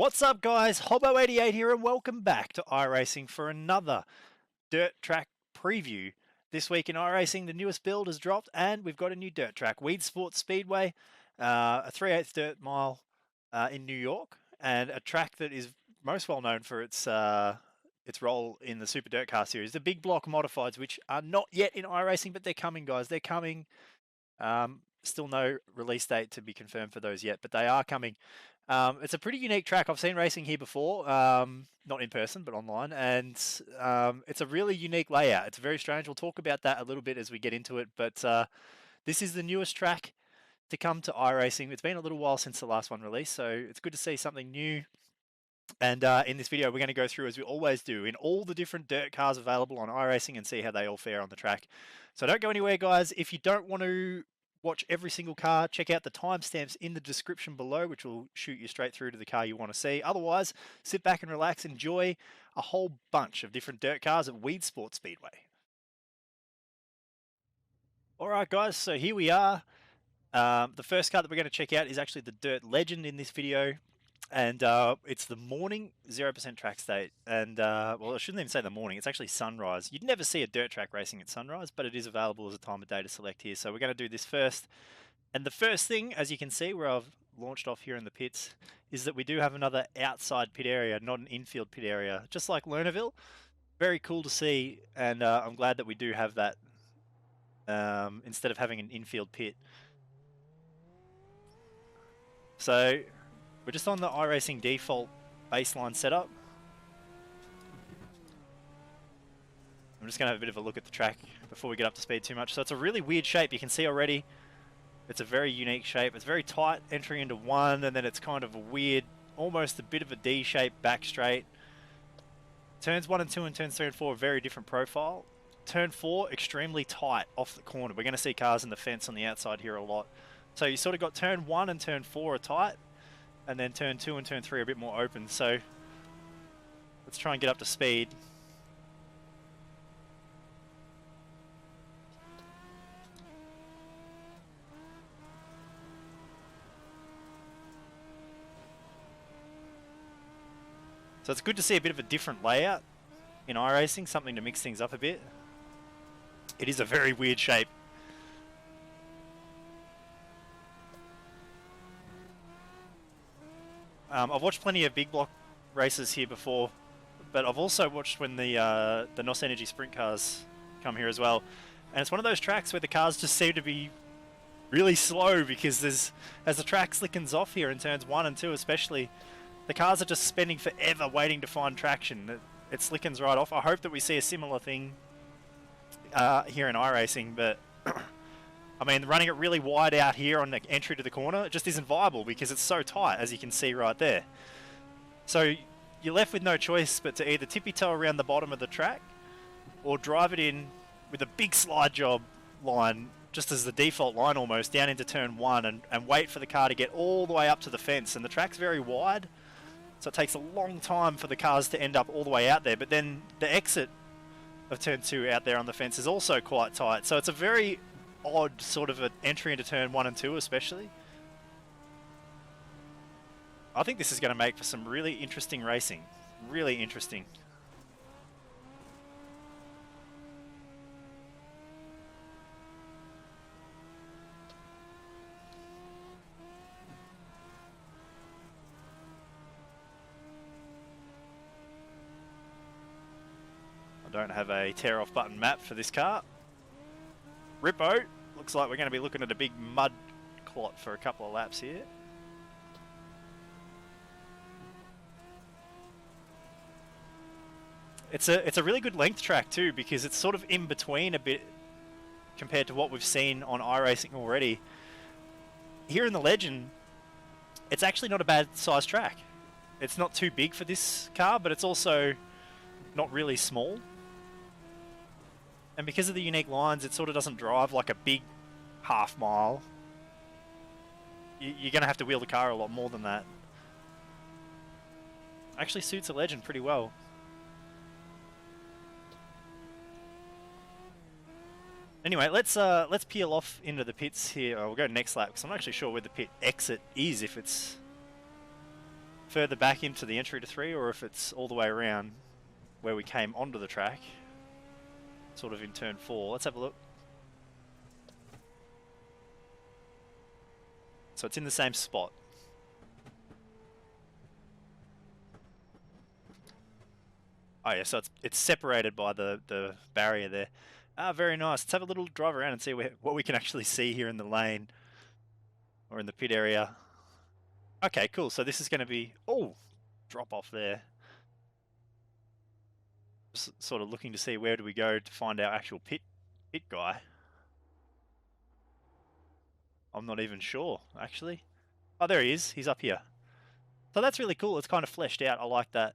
What's up, guys? Hobbo88 here, and welcome back to iRacing for another dirt track preview. This week in iRacing, the newest build has dropped, and we've got a new dirt track, Weedsport Speedway, a 3/8 dirt mile in New York, and a track that is most well known for its role in the Super Dirt Car series, the big block modifieds, which are not yet in iRacing, but they're coming, guys. They're coming. Still no release date to be confirmed for those yet, but they are coming. It's a pretty unique track. I've seen racing here before, not in person, but online, and it's a really unique layout. It's very strange. We'll talk about that a little bit as we get into it, but this is the newest track to come to iRacing. It's been a little while since the last one released, so it's good to see something new. And in this video, we're going to go through, as we always do, in all the different dirt cars available on iRacing and see how they all fare on the track. So don't go anywhere, guys. If you don't want to watch every single car, check out the timestamps in the description below, which will shoot you straight through to the car you want to see. Otherwise, sit back and relax, enjoy a whole bunch of different dirt cars at Weedsport Speedway. Alright guys, so here we are. The first car that we're going to check out is actually the Dirt Legend in this video. And it's the morning 0% track state. And, well, I shouldn't even say the morning. It's actually sunrise. You'd never see a dirt track racing at sunrise, but it is available as a time of day to select here. So we're going to do this first. And the first thing, as you can see, where I've launched off here in the pits, is that we do have another outside pit area, not an infield pit area, just like Lernerville. Very cool to see, and I'm glad that we do have that instead of having an infield pit. So we're just on the iRacing default baseline setup. I'm just going to have a bit of a look at the track before we get up to speed too much. So it's a really weird shape. You can see already it's a very unique shape. It's very tight entering into one, and then it's kind of a weird, almost a bit of a D shape back straight. Turns 1 and 2 and turns 3 and 4 are very different profile. Turn 4, extremely tight off the corner. We're going to see cars in the fence on the outside here a lot. So you sort of got turn 1 and turn 4 are tight, and then turn 2 and turn 3 are a bit more open. So let's try and get up to speed. So it's good to see a bit of a different layout in iRacing, something to mix things up a bit. It is a very weird shape. I've watched plenty of big block races here before, but I've also watched when the NOS Energy Sprint cars come here as well. And it's one of those tracks where the cars just seem to be really slow because as the track slickens off here in turns 1 and 2 especially, the cars are just spending forever waiting to find traction. It slickens right off. I hope that we see a similar thing here in iRacing, but I mean, running it really wide out here on the entry to the corner, it just isn't viable because it's so tight, as you can see right there. So you're left with no choice but to either tippy-toe around the bottom of the track or drive it in with a big slide job line, just as the default line almost, down into turn 1 and wait for the car to get all the way up to the fence. And the track's very wide, so it takes a long time for the cars to end up all the way out there. But then the exit of turn 2 out there on the fence is also quite tight. So it's a very odd sort of an entry into turn 1 and 2 especially. I think this is going to make for some really interesting racing. Really interesting. I don't have a tear off button map for this car. Rippo, looks like we're going to be looking at a big mud clot for a couple of laps here. It's a really good length track too, because it's sort of in between a bit compared to what we've seen on iRacing already. Here in the Legend, it's actually not a bad size track. It's not too big for this car, but it's also not really small. And because of the unique lines, it sort of doesn't drive like a big half mile. You're going to have to wheel the car a lot more than that. Actually suits a Legend pretty well. Anyway, let's peel off into the pits here. We'll go next lap because I'm not actually sure where the pit exit is, if it's further back into the entry to 3 or if it's all the way around where we came onto the track, sort of in turn 4. Let's have a look. So it's in the same spot. Oh yeah, so it's separated by the barrier there. Ah, very nice. Let's have a little drive around and see what we can actually see here in the lane or in the pit area. Okay, cool. So this is going to be... Oh, drop off there. Just sort of looking to see where do we go to find our actual pit guy. I'm not even sure, actually. Oh, there he is. He's up here. So that's really cool. It's kind of fleshed out. I like that.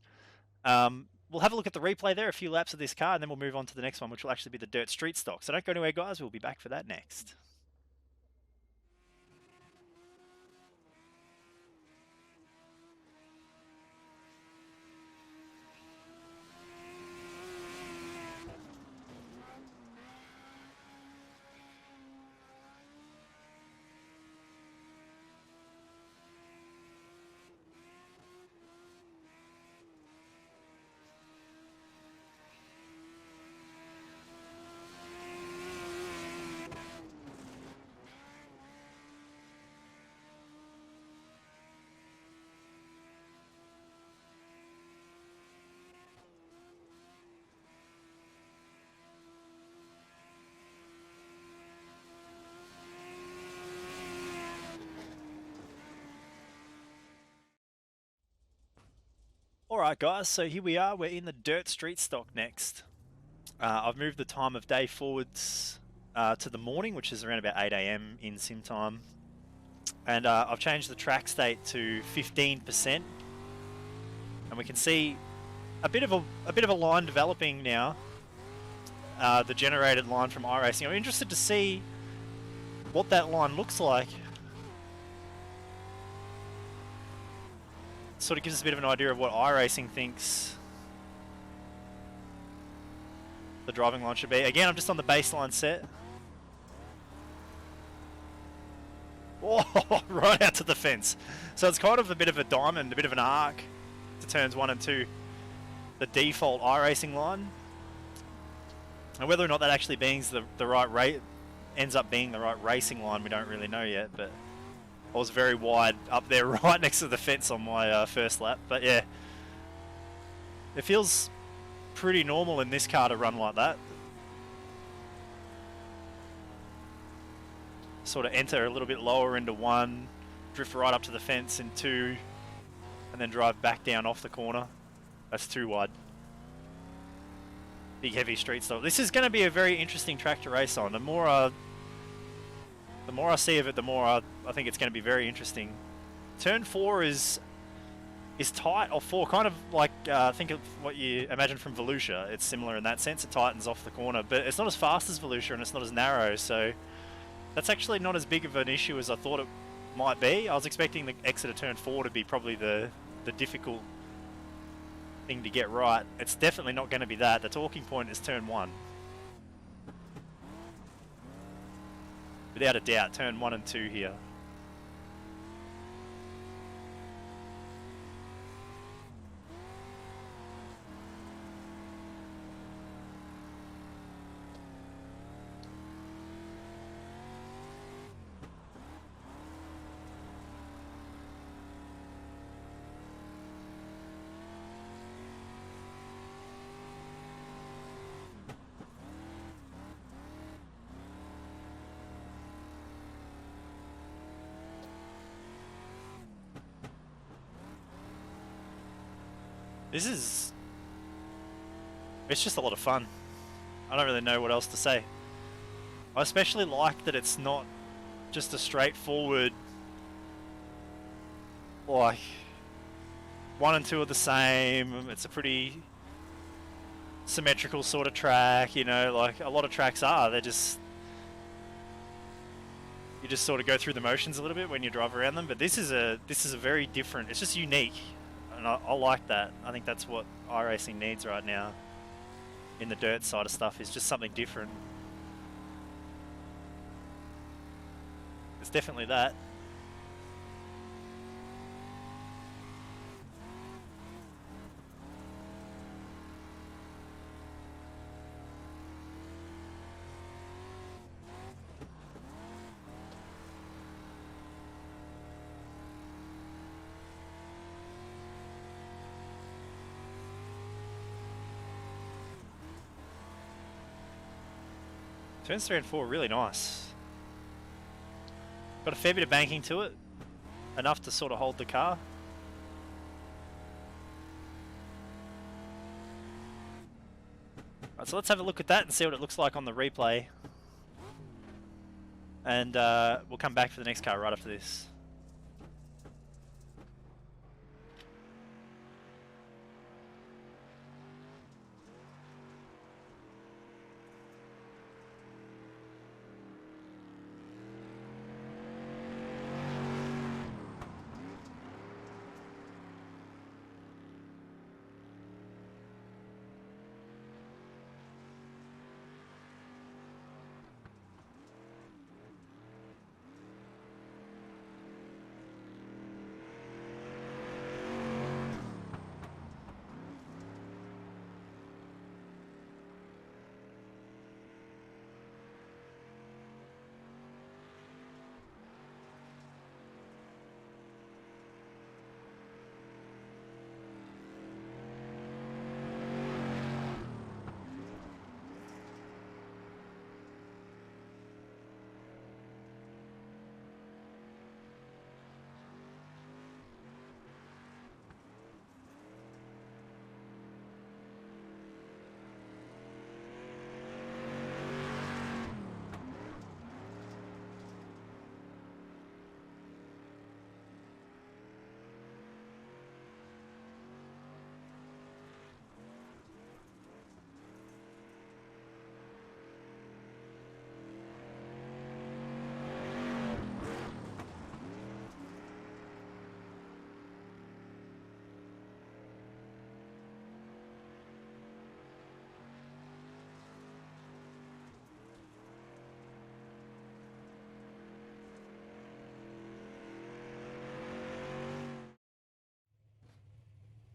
We'll have a look at the replay there, a few laps of this car, and then we'll move on to the next one, which will actually be the dirt street stock. So don't go anywhere, guys. We'll be back for that next. Alright guys, so here we are, we're in the dirt street stock next. I've moved the time of day forwards to the morning, which is around about 8 AM in sim time. And I've changed the track state to 15%. And we can see a bit of a line developing now. The generated line from iRacing. I'm interested to see what that line looks like. Sort of gives us a bit of an idea of what iRacing thinks the driving line should be. Again, I'm just on the baseline set. Oh, right out to the fence. So it's kind of a bit of a diamond, a bit of an arc to turns 1 and 2. The default iRacing line. And whether or not that actually being the right rate, ends up being the right racing line, we don't really know yet, but I was very wide up there right next to the fence on my first lap. But yeah, it feels pretty normal in this car to run like that. Sort of enter a little bit lower into 1, drift right up to the fence in 2, and then drive back down off the corner. That's too wide. Big heavy street stop. This is going to be a very interesting track to race on. The more I see of it, the more I think it's going to be very interesting. Turn 4 is tight off 4, kind of like think of what you imagine from Volusia. It's similar in that sense. It tightens off the corner, but it's not as fast as Volusia and it's not as narrow, so that's actually not as big of an issue as I thought it might be. I was expecting the exit of turn 4 to be probably the difficult thing to get right. It's definitely not going to be that. The talking point is turn 1. Without a doubt, turn 1 and 2 here. It's just a lot of fun. I don't really know what else to say. I especially like that it's not just a straightforward, like, 1 and 2 are the same. It's a pretty symmetrical sort of track, you know, like a lot of tracks are. They're just, you just sort of go through the motions a little bit when you drive around them. But this is a very different, it's just unique. And I like that. I think that's what iRacing needs right now in the dirt side of stuff, is just something different. It's definitely that. Turns 3 and 4 really nice. Got a fair bit of banking to it. Enough to sort of hold the car. Right, so let's have a look at that and see what it looks like on the replay. And we'll come back for the next car right after this.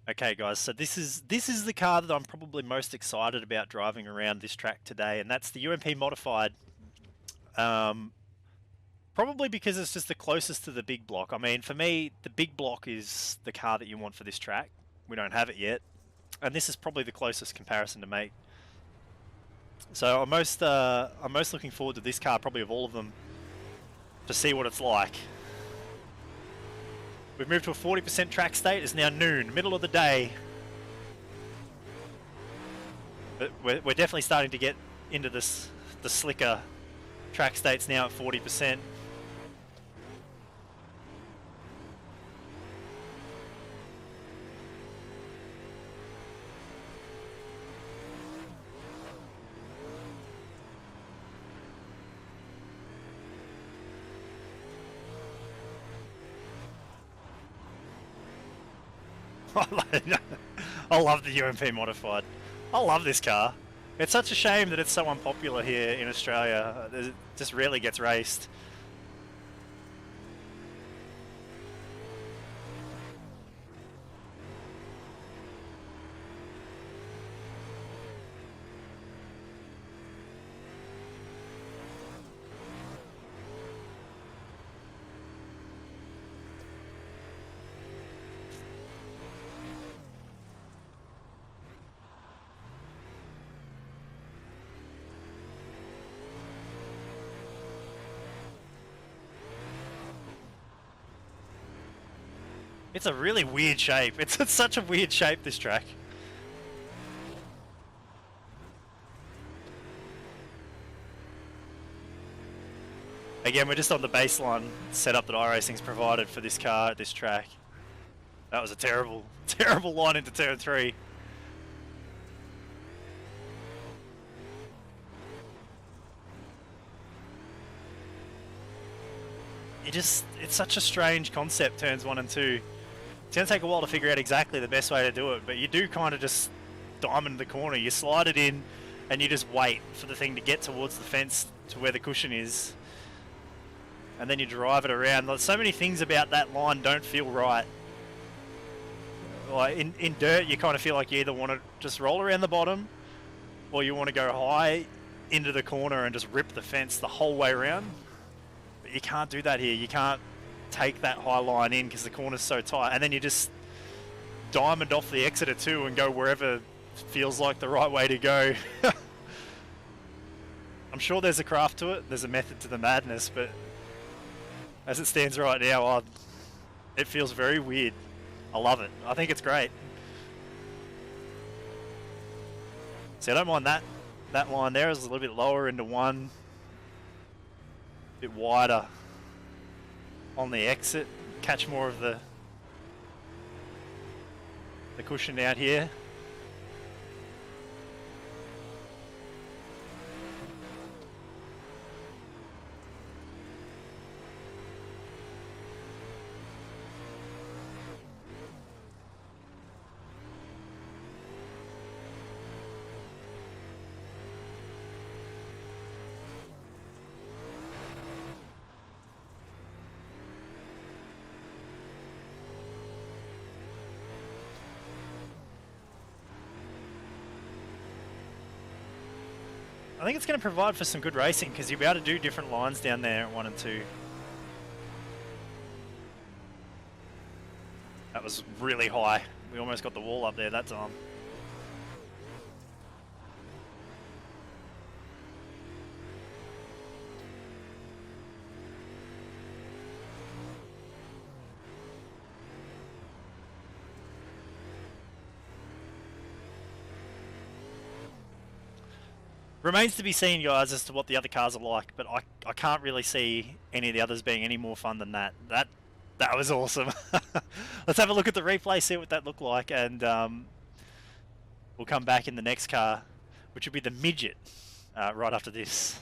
Okay guys, so this is the car that I'm probably most excited about driving around this track today, and that's the UMP Modified. Probably because it's just the closest to the big block. I mean, for me, the big block is the car that you want for this track. We don't have it yet, and this is probably the closest comparison to make. So I'm most looking forward to this car, probably of all of them, to see what it's like. We've moved to a 40% track state. It's now noon, middle of the day. But we're definitely starting to get into the slicker track states now at 40%. I love the UMP Modified. I love this car. It's such a shame that it's so unpopular here in Australia. It just rarely gets raced. It's a really weird shape. It's such a weird shape, this track. Again, we're just on the baseline setup that iRacing's provided for this car at this track. That was a terrible, terrible line into turn 3. It's such a strange concept, turns 1 and 2. It's going to take a while to figure out exactly the best way to do it, but you do kind of just diamond the corner. You slide it in and you just wait for the thing to get towards the fence to where the cushion is. And then you drive it around. There's so many things about that line don't feel right. Like in dirt, you kind of feel like you either want to just roll around the bottom or you want to go high into the corner and just rip the fence the whole way around. But you can't do that here. You can't take that high line in because the corner's so tight, and then you just diamond off the exit at 2 and go wherever feels like the right way to go. I'm sure there's a craft to it, there's a method to the madness, but as it stands right now, it feels very weird. I love it. I think it's great. See, I don't mind that line there is a little bit lower into one, a bit wider on the exit, catch more of the cushion out here. I think it's going to provide for some good racing because you'll be able to do different lines down there at 1 and 2. That was really high. We almost got the wall up there that time. Remains to be seen, guys, as to what the other cars are like, but I can't really see any of the others being any more fun than that. That was awesome. Let's have a look at the replay, see what that looked like, and we'll come back in the next car, which will be the Midget, right after this.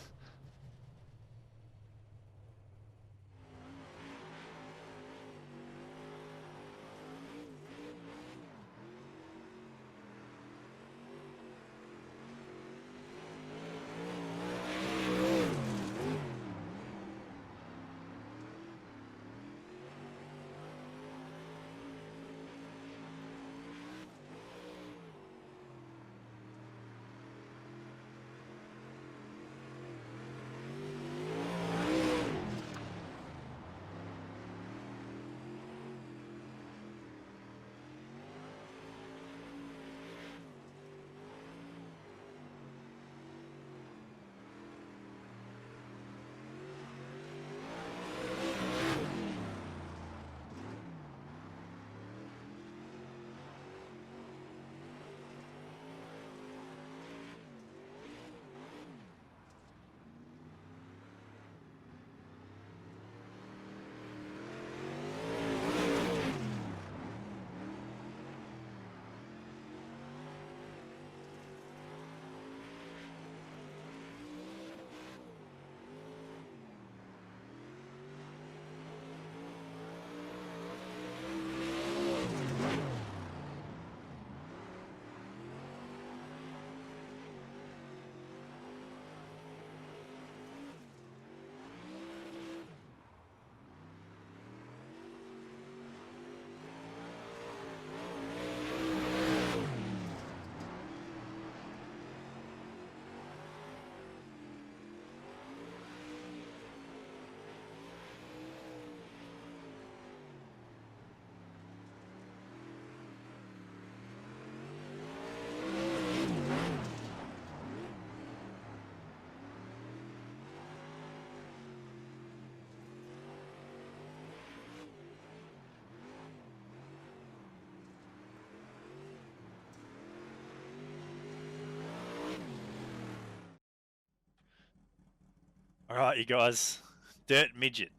Alright, you guys, Dirt Midget.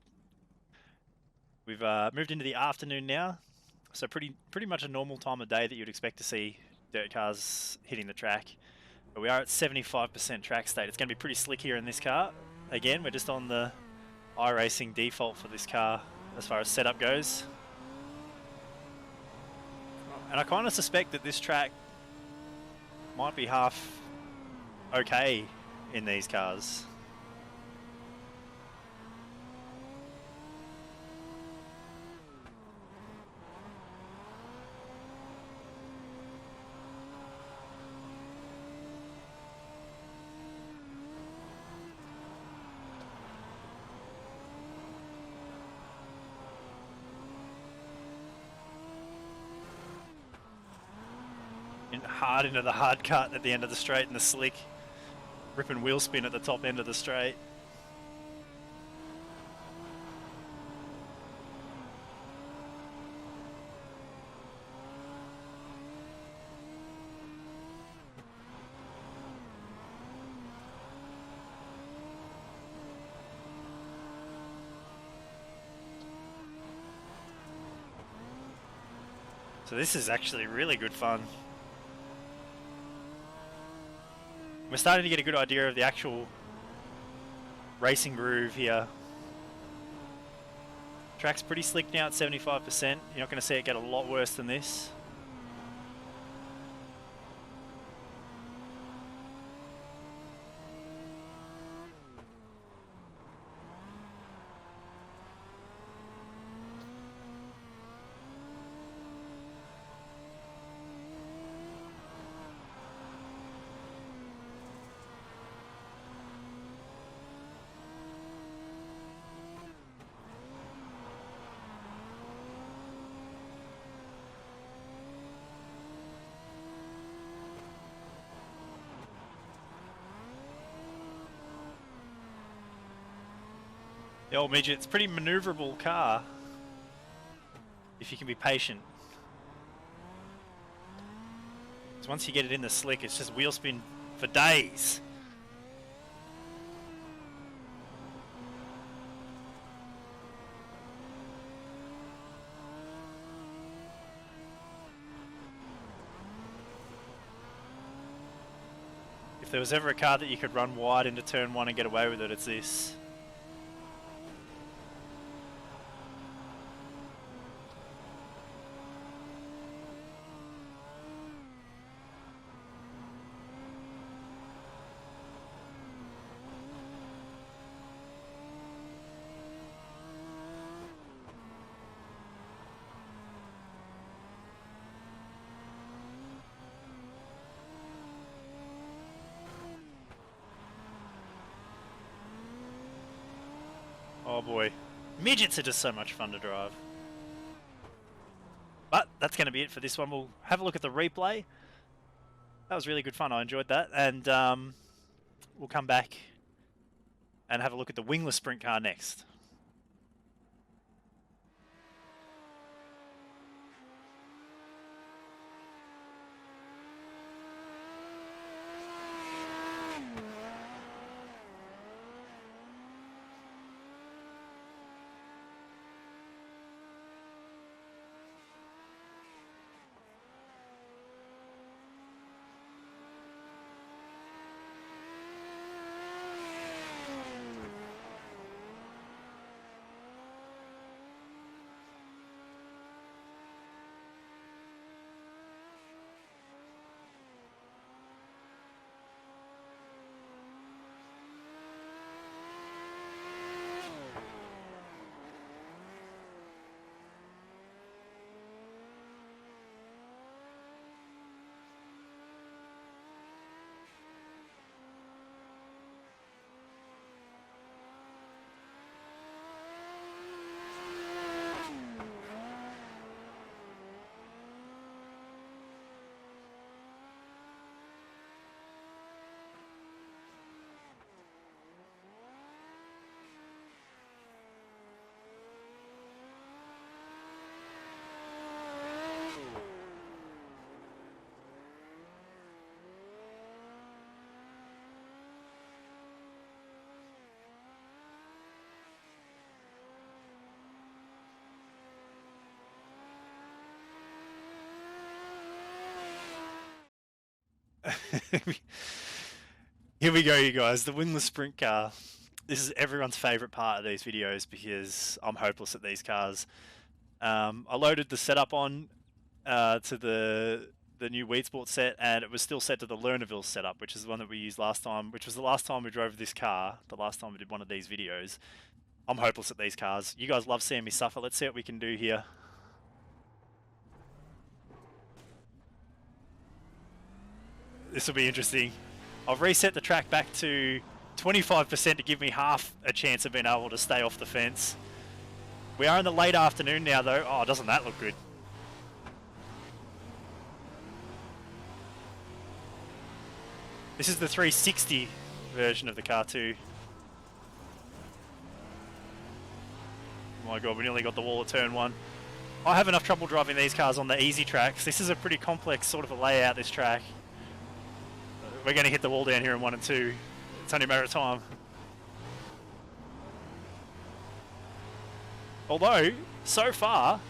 We've moved into the afternoon now, so pretty much a normal time of day that you'd expect to see dirt cars hitting the track. But we are at 75% track state. It's going to be pretty slick here in this car. Again, we're just on the iRacing default for this car as far as setup goes. And I kind of suspect that this track might be half okay in these cars. Hard into the hard cut at the end of the straight and the slick. Ripping wheel spin at the top end of the straight. So this is actually really good fun. We're starting to get a good idea of the actual racing groove here. Track's pretty slick now at 75%. You're not going to see it get a lot worse than this. The old Midget's a pretty maneuverable car, if you can be patient. So once you get it in the slick, it's just wheel spin for days. If there was ever a car that you could run wide into turn one and get away with it, it's this. Oh boy, midgets are just so much fun to drive. But that's going to be it for this one. We'll have a look at the replay. That was really good fun. I enjoyed that. And we'll come back and have a look at the Wingless Sprintcar next. Here we go, you guys. The Wingless Sprint Car. This is everyone's favourite part of these videos because I'm hopeless at these cars. I loaded the setup on to the new Weedsport set, and it was still set to the Lernerville setup, which is the one that we used last time, which was the last time we drove this car, the last time we did one of these videos. I'm hopeless at these cars. You guys love seeing me suffer. Let's see what we can do here. This will be interesting. I've reset the track back to 25% to give me half a chance of being able to stay off the fence. We are in the late afternoon now though. Oh, doesn't that look good? This is the 360 version of the car too. Oh my god, we nearly got the wall at turn 1. I have enough trouble driving these cars on the easy tracks. This is a pretty complex sort of a layout, this track. We're going to hit the wall down here in 1 and 2. It's only a matter of time. Although, so far,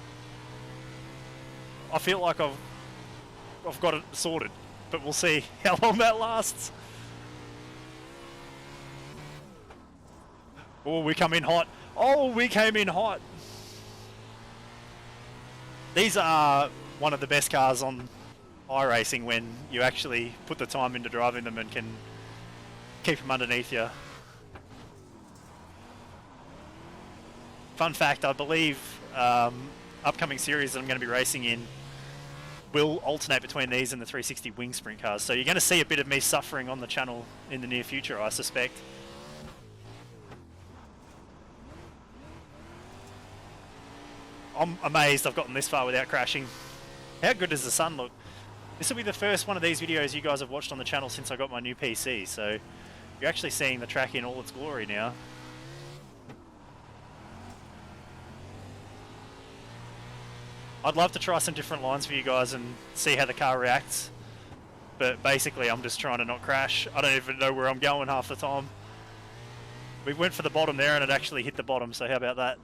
I feel like I've got it sorted. But we'll see how long that lasts. Oh, we come in hot. Oh, we came in hot. These are one of the best cars on iRacing when you actually put the time into driving them and can keep them underneath you. Fun fact, I believe upcoming series that I'm going to be racing in will alternate between these and the 360 wing sprint cars. So you're going to see a bit of me suffering on the channel in the near future, I suspect. I'm amazed I've gotten this far without crashing. How good does the sun look? This will be the first one of these videos you guys have watched on the channel since I got my new PC, so you're actually seeing the track in all its glory now. I'd love to try some different lines for you guys and see how the car reacts, but basically I'm just trying to not crash. I don't even know where I'm going half the time. We went for the bottom there and it actually hit the bottom, so how about that?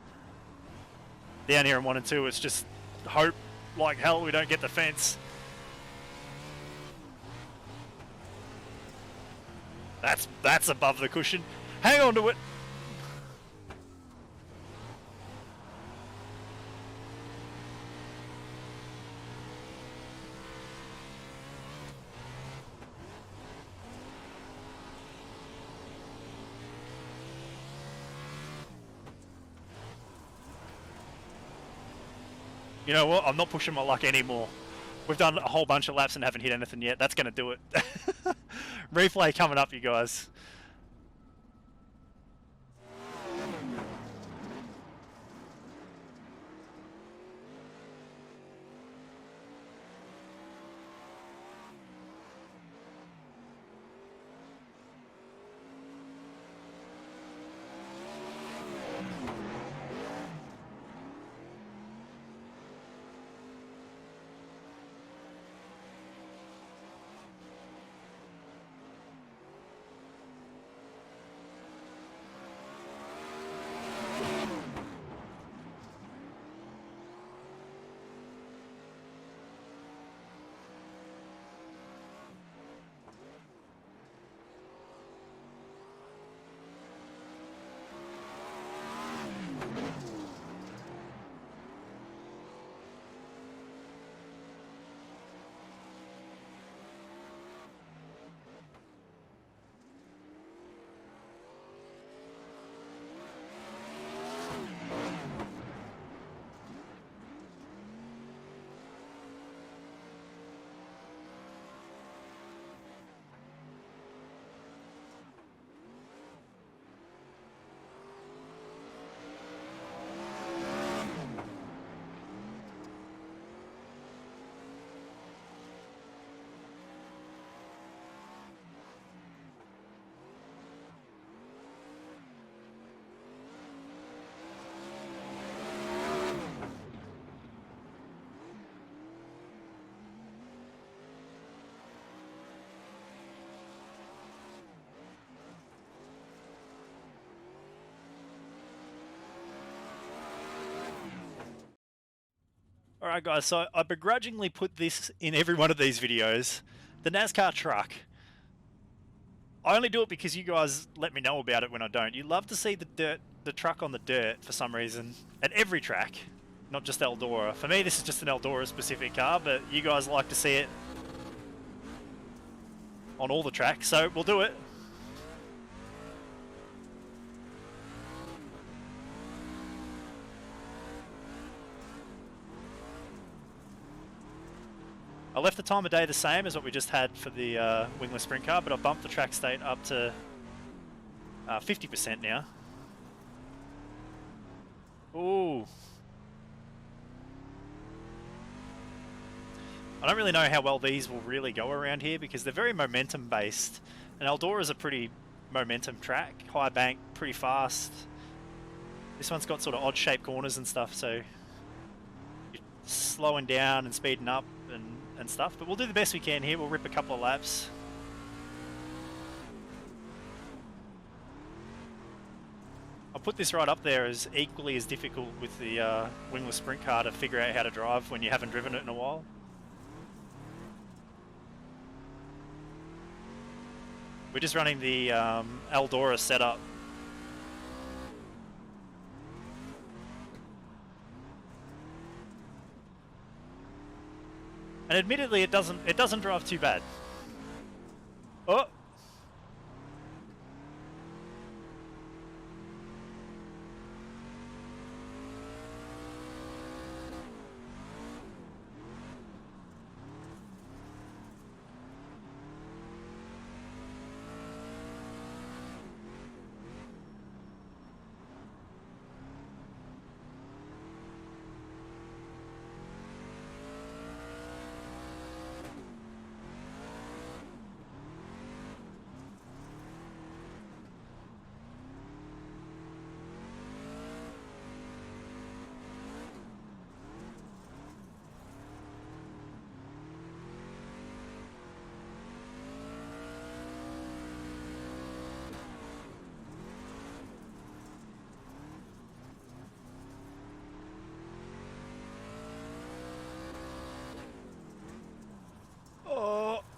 Down here in 1 and 2, it's just hope like hell we don't get the fence. That's above the cushion. Hang on to it. You know what? I'm not pushing my luck anymore. We've done a whole bunch of laps and haven't hit anything yet. That's going to do it. Replay coming up, you guys. Alright guys, so I begrudgingly put this in every one of these videos. The NASCAR Truck. I only do it because you guys let me know about it when I don't. You love to see the truck on the dirt for some reason, at every track, not just Eldora. For me this is just an Eldora specific car, but you guys like to see it on all the tracks, so we'll do it. I left the time of day the same as what we just had for the Wingless Sprintcar, but I've bumped the track state up to 50% now. Ooh. I don't really know how well these will really go around here because they're very momentum based, and Eldoras are pretty momentum track, high bank, pretty fast. This one's got sort of odd shaped corners and stuff, so you're slowing down and speeding up and stuff. But we'll do the best we can here. We'll rip a couple of laps. I'll put this right up there as equally as difficult with the Wingless Sprintcar to figure out how to drive when you haven't driven it in a while. We're just running the Eldora setup. And admittedly, it doesn't drive too bad. Oh.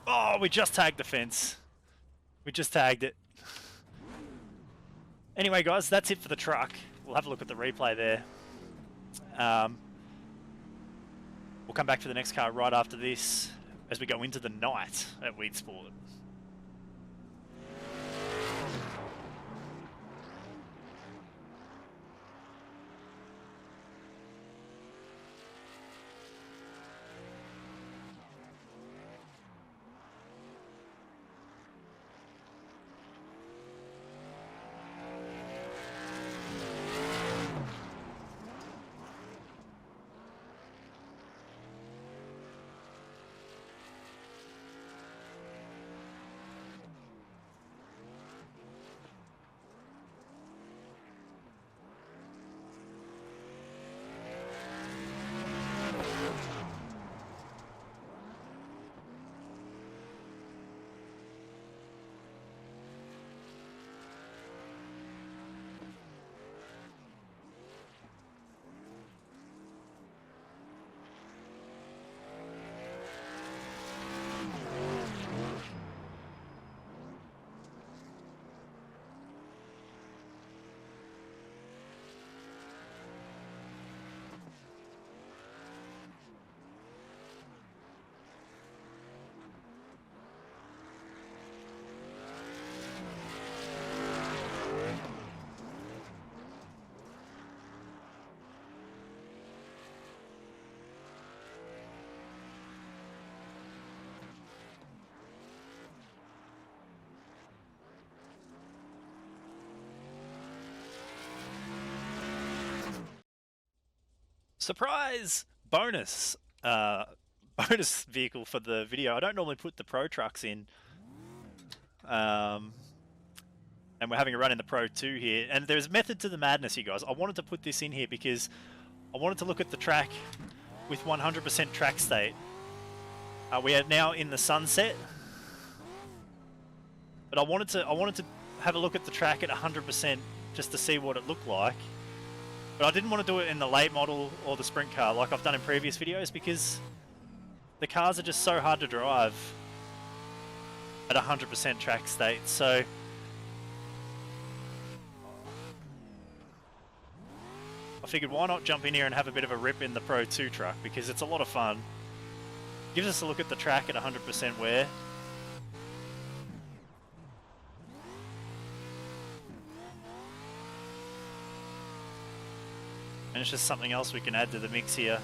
Oh, we just tagged the fence. We just tagged it. Anyway, guys, that's it for the truck. We'll have a look at the replay there. We'll come back to the next car right after this as we go into the night at Weedsport. Surprise! Bonus! Bonus vehicle for the video. I don't normally put the Pro trucks in. And we're having a run in the Pro 2 here. And there's a method to the madness, you guys. I wanted to put this in here because I wanted to look at the track with 100% track state. We are now in the sunset. But I wanted to have a look at the track at 100% just to see what it looked like. But I didn't want to do it in the late model or the sprint car like I've done in previous videos because the cars are just so hard to drive at 100% track state. So I figured why not jump in here and have a bit of a rip in the Pro 2 truck because it's a lot of fun. Gives us a look at the track at 100% wear. And it's just something else we can add to the mix here.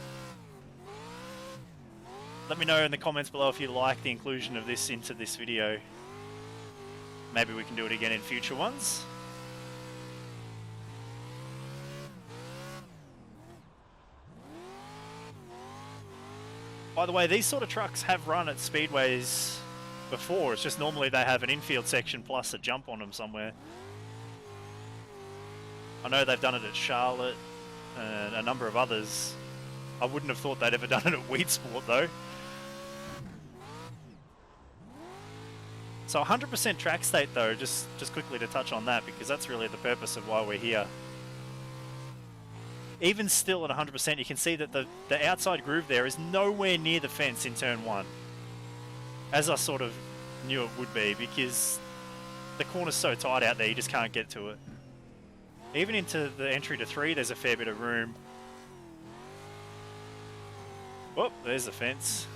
Let me know in the comments below if you like the inclusion of this into this video. Maybe we can do it again in future ones. By the way, these sort of trucks have run at speedways before. It's just normally they have an infield section plus a jump on them somewhere. I know they've done it at Charlotte and a number of others. I wouldn't have thought they'd ever done it at Weedsport though. So 100% track state though, just quickly to touch on that, because that's really the purpose of why we're here. Even still at 100%, you can see that the outside groove there is nowhere near the fence in turn 1. As I sort of knew it would be, because the corner's so tight out there, you just can't get to it. Even into the entry to 3, there's a fair bit of room. Whoop, there's the fence.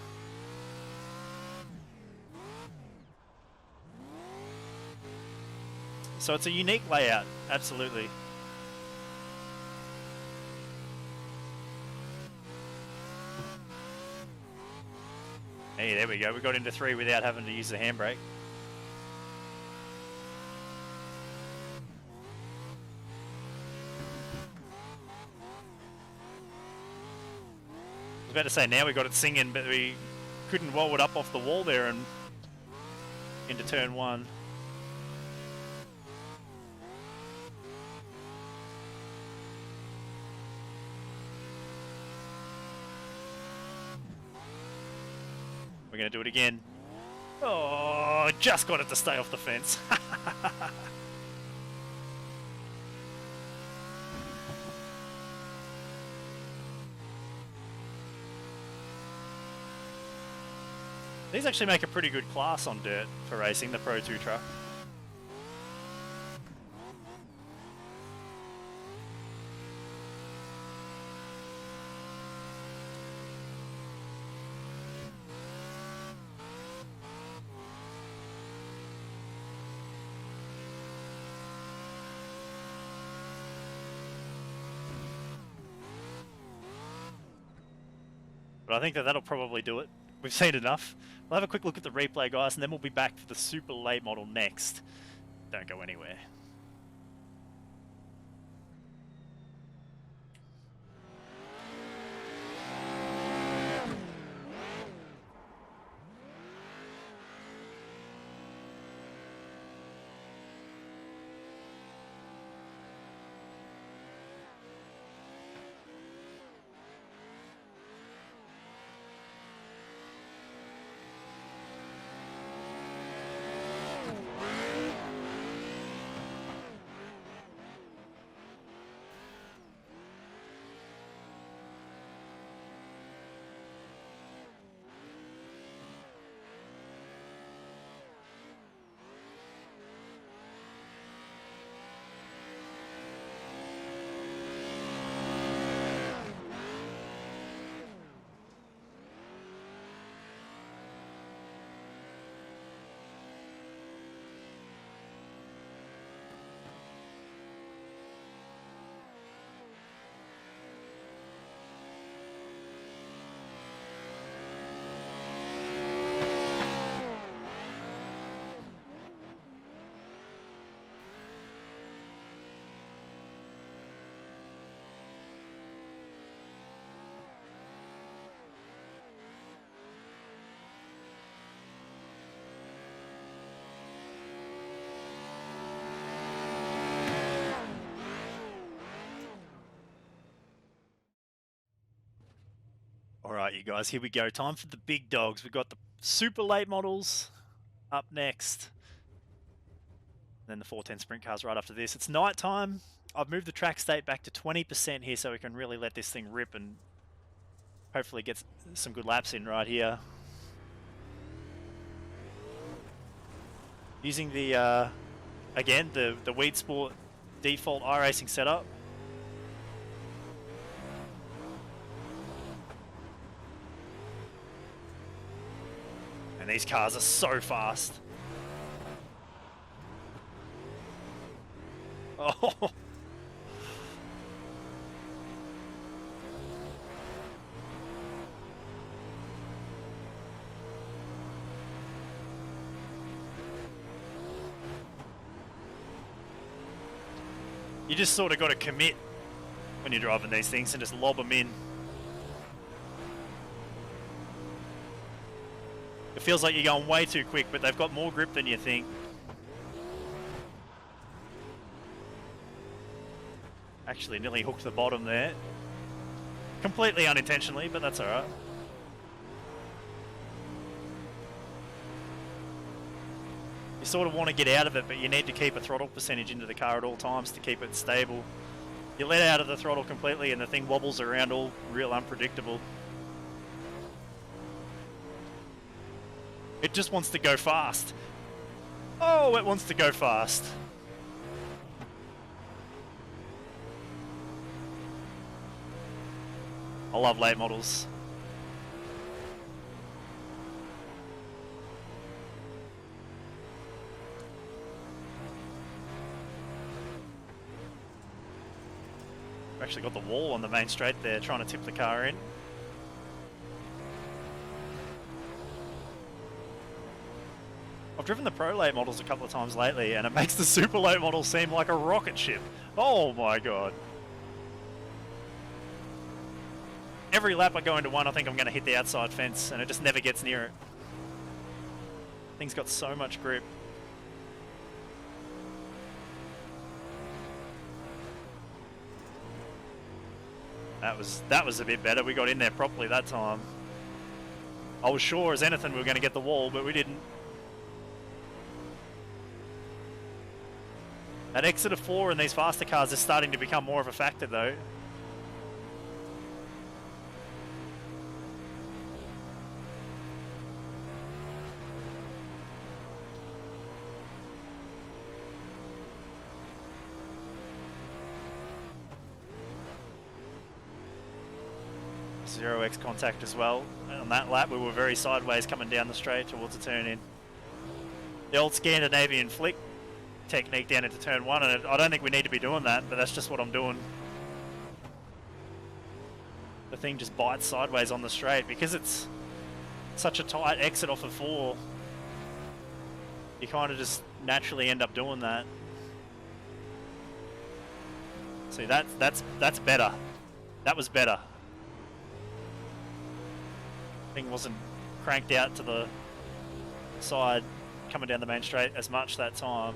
So it's a unique layout, absolutely. Hey, there we go. We got into 3 without having to use the handbrake. I was about to say now we got it singing, but we couldn't roll it up off the wall there and into turn 1. We're going to do it again. Oh, just got it to stay off the fence. These actually make a pretty good class on dirt for racing, the Pro 2 truck. But I think that'll probably do it. We've seen enough. We'll have a quick look at the replay, guys, and then we'll be back for the super late model next. Don't go anywhere. Alright, you guys, here we go. Time for the big dogs. We've got the super late models up next. Then the 410 sprint cars right after this. It's night time. I've moved the track state back to 20% here so we can really let this thing rip and hopefully get some good laps in right here. Using the, again, the Weedsport default iRacing setup. And these cars are so fast. Oh. You just sort of got to commit when you're driving these things and just lob them in. feels like you're going way too quick, but they've got more grip than you think. Actually nearly hooked the bottom there. Completely unintentionally, but that's alright. You sort of want to get out of it, but you need to keep a throttle percentage into the car at all times to keep it stable. You let out of the throttle completely and the thing wobbles around all real unpredictable. It just wants to go fast. Oh, it wants to go fast. I love late models. We've actually got the wall on the main straight there, trying to tip the car in. I've driven the Pro Late models a couple of times lately, and it makes the Super Late model seem like a rocket ship. Oh my god. Every lap I go into one, I think I'm going to hit the outside fence, and it just never gets near it. Thing's got so much grip. That was a bit better. We got in there properly that time. I was sure as anything we were going to get the wall, but we didn't. That exit of 4 in these faster cars is starting to become more of a factor though. Zero X contact as well. And on that lap we were very sideways coming down the straight towards a turn in. The old Scandinavian flick technique down into turn 1, and I don't think we need to be doing that, but that's just what I'm doing. The thing just bites sideways on the straight because it's such a tight exit off of 4. You kind of just naturally end up doing that. See, that's better. That was better. Thing wasn't cranked out to the side coming down the main straight as much that time.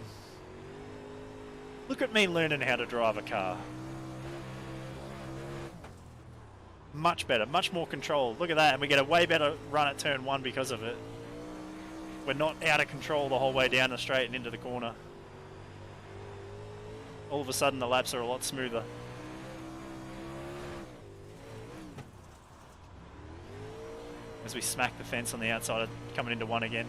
Look at me learning how to drive a car. Much better, much more control. Look at that, and we get a way better run at turn 1 because of it. We're not out of control the whole way down the straight and into the corner. All of a sudden the laps are a lot smoother. As we smack the fence on the outside, coming into 1 again.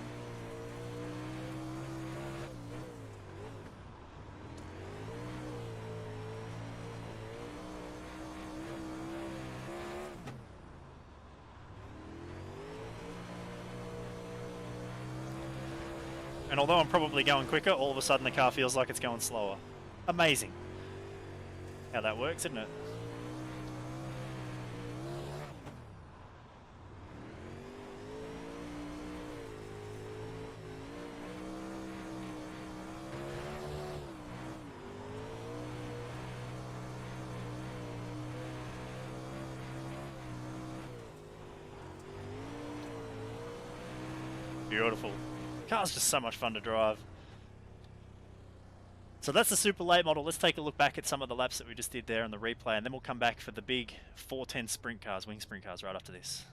And although I'm probably going quicker, all of a sudden the car feels like it's going slower. Amazing how that works, isn't it? Beautiful. Car's just so much fun to drive. So that's the super late model. Let's take a look back at some of the laps that we just did there on the replay, and then we'll come back for the big 410 sprint cars, wing sprint cars, right after this.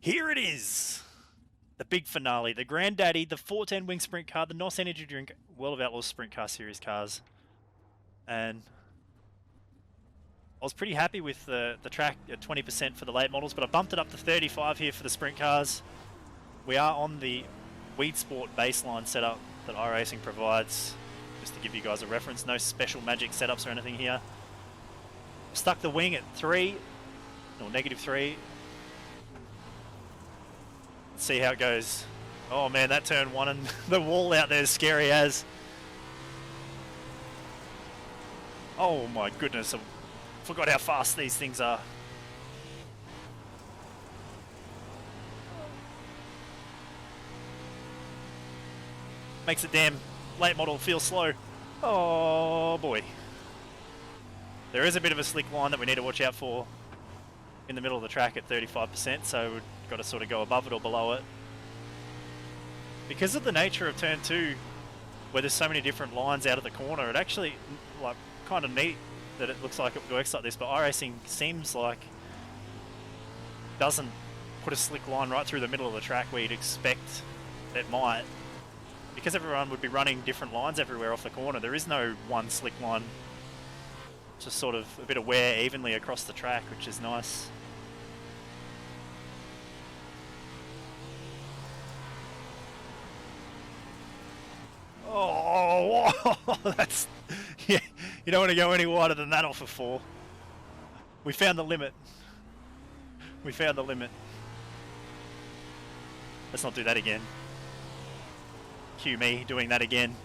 Here it is. The big finale, the granddaddy, the 410 Wing Sprint Car, the NOS Energy Drink World of Outlaws Sprint Car Series cars. And I was pretty happy with the track at 20% for the late models, but I bumped it up to 35 here for the sprint cars. We are on the Weedsport baseline setup that iRacing provides, just to give you guys a reference. No special magic setups or anything here. Stuck the wing at 3, or -3. Let's see how it goes. Oh man, that turn 1 and the wall out there is scary as. Oh my goodness, I forgot how fast these things are. Makes the damn late model feel slow. Oh boy. There is a bit of a slick line that we need to watch out for in the middle of the track at 35%, so we've got to sort of go above it or below it. Because of the nature of turn 2, where there's so many different lines out of the corner, it actually, like, kind of neat that it looks like it works like this, but iRacing seems like doesn't put a slick line right through the middle of the track where you'd expect it might. Because everyone would be running different lines everywhere off the corner, there is no one slick line. Just sort of a bit of wear evenly across the track, which is nice. Oh, that's... Yeah, you don't want to go any wider than that off of 4. We found the limit. We found the limit. Let's not do that again. Cue me doing that again.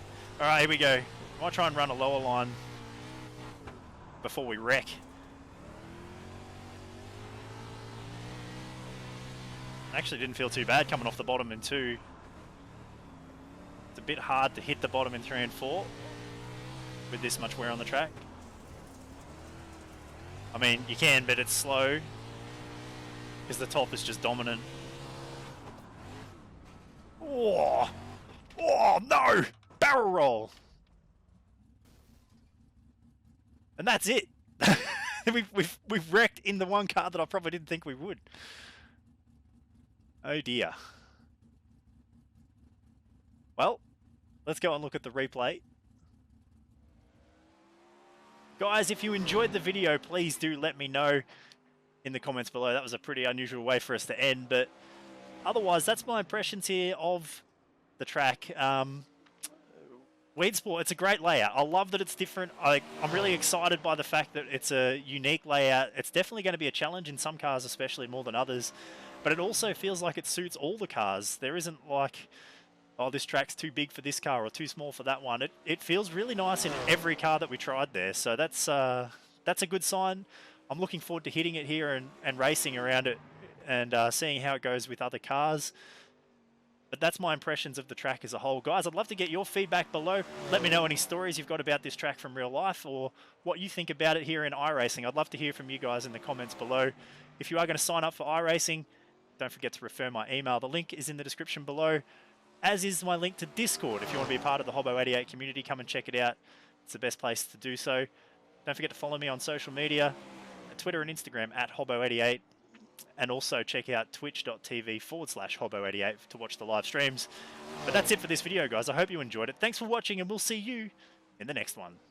Alright, here we go. I might try and run a lower line before we wreck. Actually didn't feel too bad coming off the bottom in 2. It's a bit hard to hit the bottom in 3 and 4 with this much wear on the track. I mean, you can, but it's slow because the top is just dominant. Oh, oh no! Barrel roll! And that's it. we've wrecked in the one car that I probably didn't think we would. Oh dear. Well, let's go and look at the replay. Guys, if you enjoyed the video, please do let me know in the comments below. That was a pretty unusual way for us to end, but otherwise, that's my impressions here of the track. Weedsport, it's a great layout. I love that it's different. I'm really excited by the fact that it's a unique layout. It's definitely going to be a challenge in some cars, especially more than others, but it also feels like it suits all the cars. There isn't like, oh, this track's too big for this car or too small for that one. It feels really nice in every car that we tried there, so that's a good sign. I'm looking forward to hitting it here and racing around it and seeing how it goes with other cars. But that's my impressions of the track as a whole. Guys, I'd love to get your feedback below. Let me know any stories you've got about this track from real life or what you think about it here in iRacing. I'd love to hear from you guys in the comments below. If you are going to sign up for iRacing, don't forget to refer my email. The link is in the description below, as is my link to Discord. If you want to be a part of the Hobbo88 community, come and check it out. It's the best place to do so. Don't forget to follow me on social media, Twitter and Instagram at Hobbo88. And also check out twitch.tv/Hobbo88 to watch the live streams. But that's it for this video, guys. I hope you enjoyed it. Thanks for watching, and we'll see you in the next one.